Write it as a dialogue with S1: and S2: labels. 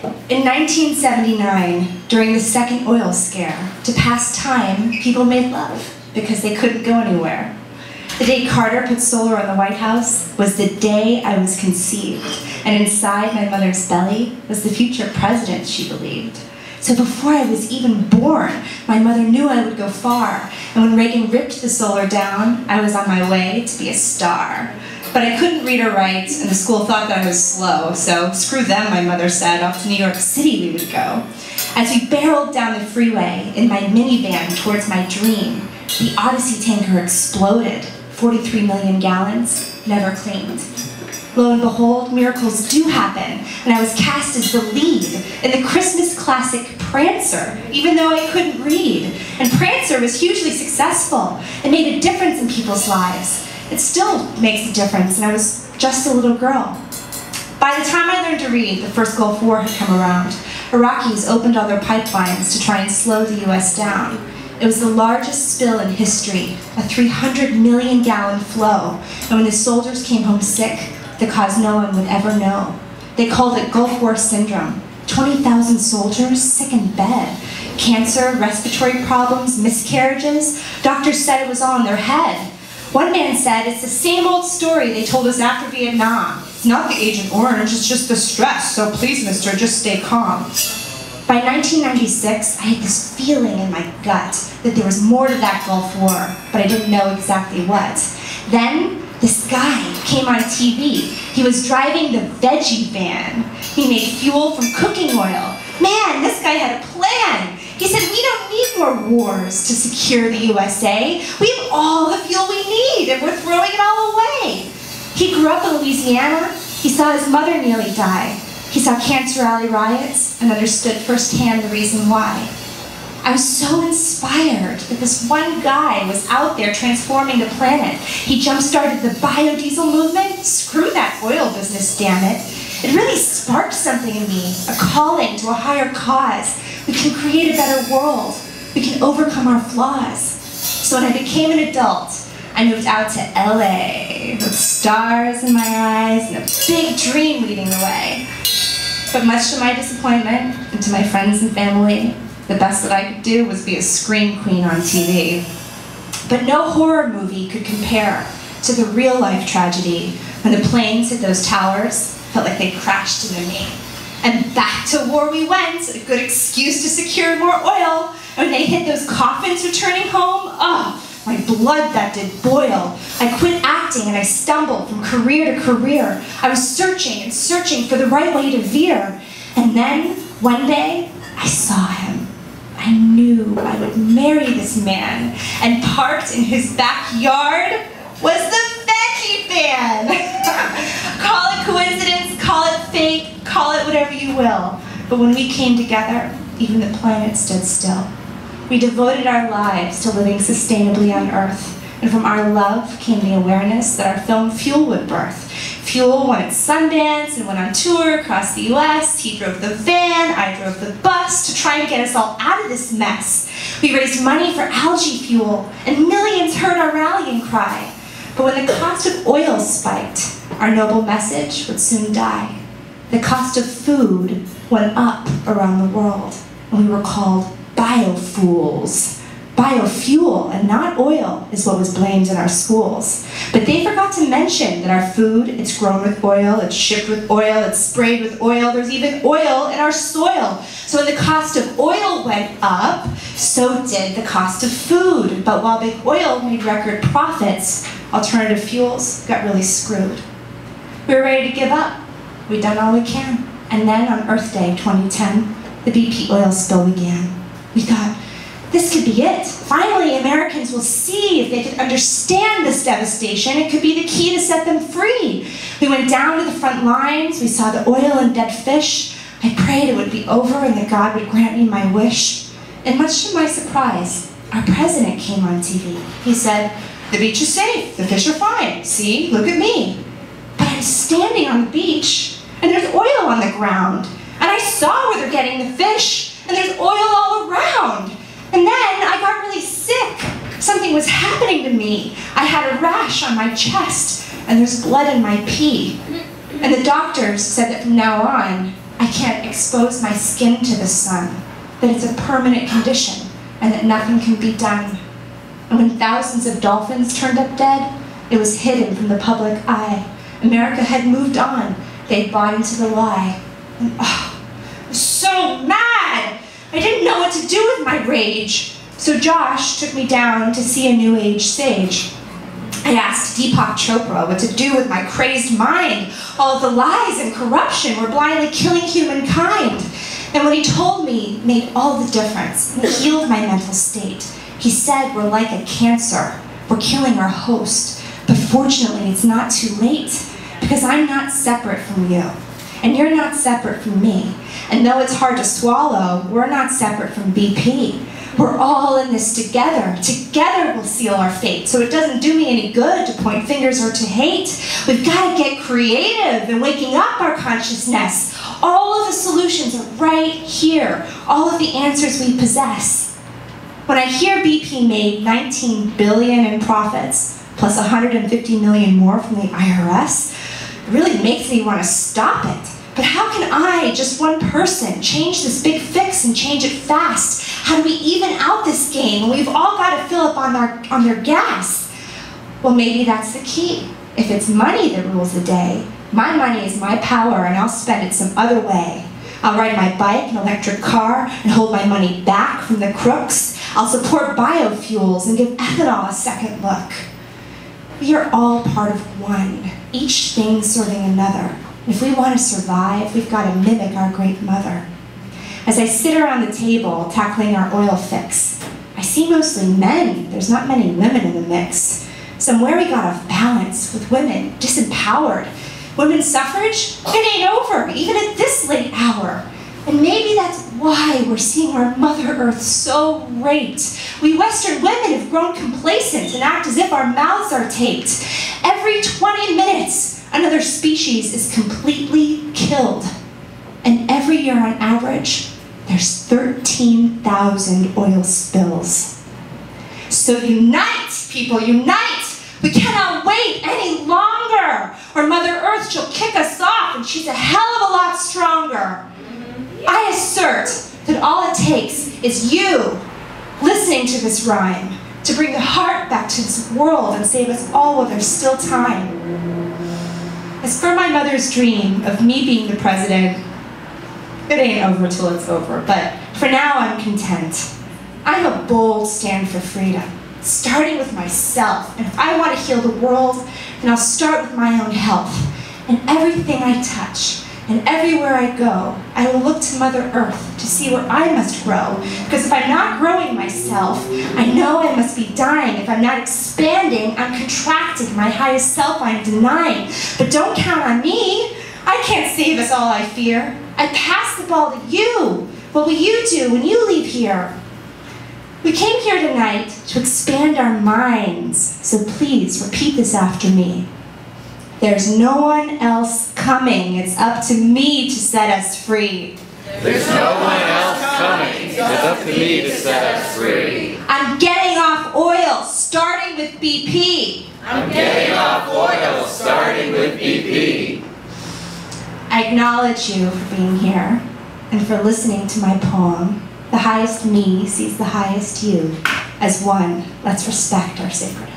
S1: In 1979, during the second oil scare, to pass time, people made love because they couldn't go anywhere. The day Carter put solar on the White House was the day I was conceived, and inside my mother's belly was the future president, she believed. So before I was even born, my mother knew I would go far, and when Reagan ripped the solar down, I was on my way to be a star. But I couldn't read or write, and the school thought that I was slow, so screw them, my mother said, off to New York City we would go. As we barreled down the freeway in my minivan towards my dream, the Odyssey tanker exploded, 43 million gallons, never cleaned. Lo and behold, miracles do happen, and I was cast as the lead in the Christmas classic Prancer, even though I couldn't read. And Prancer was hugely successful. It made a difference in people's lives. It still makes a difference, and I was just a little girl. By the time I learned to read, the first Gulf War had come around. Iraqis opened all their pipelines to try and slow the US down. It was the largest spill in history, a 300 million gallon flow, and when the soldiers came home sick, the cause no one would ever know. They called it Gulf War Syndrome. 20,000 soldiers sick in bed. Cancer, respiratory problems, miscarriages. Doctors said it was all in their head. One man said, it's the same old story they told us after Vietnam. It's not the Agent Orange, it's just the stress, so please, mister, just stay calm. By 1996, I had this feeling in my gut that there was more to that Gulf War, but I didn't know exactly what. Then, this guy came on TV. He was driving the veggie van. He made fuel from cooking oil. Man, this guy had a plan. He said, we don't need more wars to secure the USA. We have all the fuel we need, and we're throwing it all away. He grew up in Louisiana. He saw his mother nearly die. He saw Cancer Alley riots and understood firsthand the reason why. I was so inspired that this one guy was out there transforming the planet. He jump-started the biodiesel movement. Screw that oil business, damn it. It really sparked something in me, a calling to a higher cause. We can create a better world. We can overcome our flaws. So when I became an adult, I moved out to LA with stars in my eyes and a big dream leading the way. But much to my disappointment and to my friends and family, the best that I could do was be a scream queen on TV. But no horror movie could compare to the real-life tragedy when the planes hit those towers, felt like they crashed into me. And back to war we went, a good excuse to secure more oil. And when they hit those coffins returning home, oh, my blood that did boil. I quit acting and I stumbled from career to career. I was searching and searching for the right way to veer. And then, one day, I saw him. I knew I would marry this man. And parked in his backyard was the veggie van. Call it coincidence, call it fate, call it whatever you will. But when we came together, even the planet stood still. We devoted our lives to living sustainably on Earth. And from our love came the awareness that our film Fuel would birth. Fuel won at Sundance and went on tour across the US. He drove the van, I drove the bus to try and get us all out of this mess. We raised money for algae fuel, and millions heard our rallying cry. But when the cost of oil spiked, our noble message would soon die. The cost of food went up around the world, and we were called biofools. Biofuel and not oil is what was blamed in our schools. But they forgot to mention that our food, it's grown with oil, it's shipped with oil, it's sprayed with oil, there's even oil in our soil. So when the cost of oil went up, so did the cost of food. But while big oil made record profits, alternative fuels got really screwed. We were ready to give up. We'd done all we can. And then on Earth Day 2010, the BP oil spill began. We thought, this could be it. Finally, Americans will see if they could understand this devastation. It could be the key to set them free. We went down to the front lines. We saw the oil and dead fish. I prayed it would be over and that God would grant me my wish. And much to my surprise, our president came on TV. He said, the beach is safe. The fish are fine. See, look at me. But I'm standing on the beach, and there's oil on the ground. And I saw where they're getting the fish, and there's oil all around. And then I got really sick. Something was happening to me. I had a rash on my chest, and there's blood in my pee. And the doctors said that from now on, I can't expose my skin to the sun, that it's a permanent condition, and that nothing can be done. And when thousands of dolphins turned up dead, it was hidden from the public eye. America had moved on. They'd bought into the lie. And I was so mad! I didn't know what to do with my rage. So Josh took me down to see a New Age sage. I asked Deepak Chopra what to do with my crazed mind. All of the lies and corruption were blindly killing humankind. And what he told me made all the difference. It healed my mental state. He said we're like a cancer. We're killing our host. But fortunately, it's not too late, because I'm not separate from you. And you're not separate from me. And though it's hard to swallow, we're not separate from BP. We're all in this together. Together we'll seal our fate. So it doesn't do me any good to point fingers or to hate. We've got to get creative in waking up our consciousness. All of the solutions are right here. All of the answers we possess. When I hear BP made $19 billion in profits, plus $150 million more from the IRS, it really makes me want to stop it. But how can I, just one person, change this big fix and change it fast? How do we even out this game when we've all got to fill up on their gas? Well, maybe that's the key. If it's money that rules the day, my money is my power and I'll spend it some other way. I'll ride my bike, an electric car, and hold my money back from the crooks. I'll support biofuels and give ethanol a second look. We are all part of one, each thing serving another. If we want to survive, we've got to mimic our great mother. As I sit around the table tackling our oil fix, I see mostly men. There's not many women in the mix. Somewhere we got off balance with women, disempowered. Women's suffrage? It ain't over, even at this late hour. And maybe that's why we're seeing our Mother Earth so raped. We Western women have grown complacent and act as if our mouths are taped. Every 20 minutes, another species is completely killed. And every year on average, there's 13,000 oil spills. So unite, people, unite! We cannot wait any longer, or Mother Earth, she'll kick us off, and she's a hell of a lot stronger. I assert that all it takes is you listening to this rhyme to bring the heart back to this world and save us all while there's still time. As for my mother's dream of me being the president, it ain't over till it's over, but for now I'm content. I'm a bold stand for freedom, starting with myself. And if I want to heal the world, then I'll start with my own health. And everything I touch, and everywhere I go, I will look to Mother Earth to see where I must grow. Because if I'm not growing myself, I know I must be dying. If I'm not expanding, I'm contracting. My highest self I'm denying. But don't count on me. I can't save us all, I fear. I pass the ball to you. What will you do when you leave here? We came here tonight to expand our minds. So please repeat this after me. There's no one else coming. It's up to me to set us free.
S2: There's no one else coming. It's up to me to set us free.
S1: I'm getting off oil, starting with BP.
S2: I'm getting off oil, starting with BP.
S1: I acknowledge you for being here and for listening to my poem. The highest me sees the highest you. As one, let's respect our sacred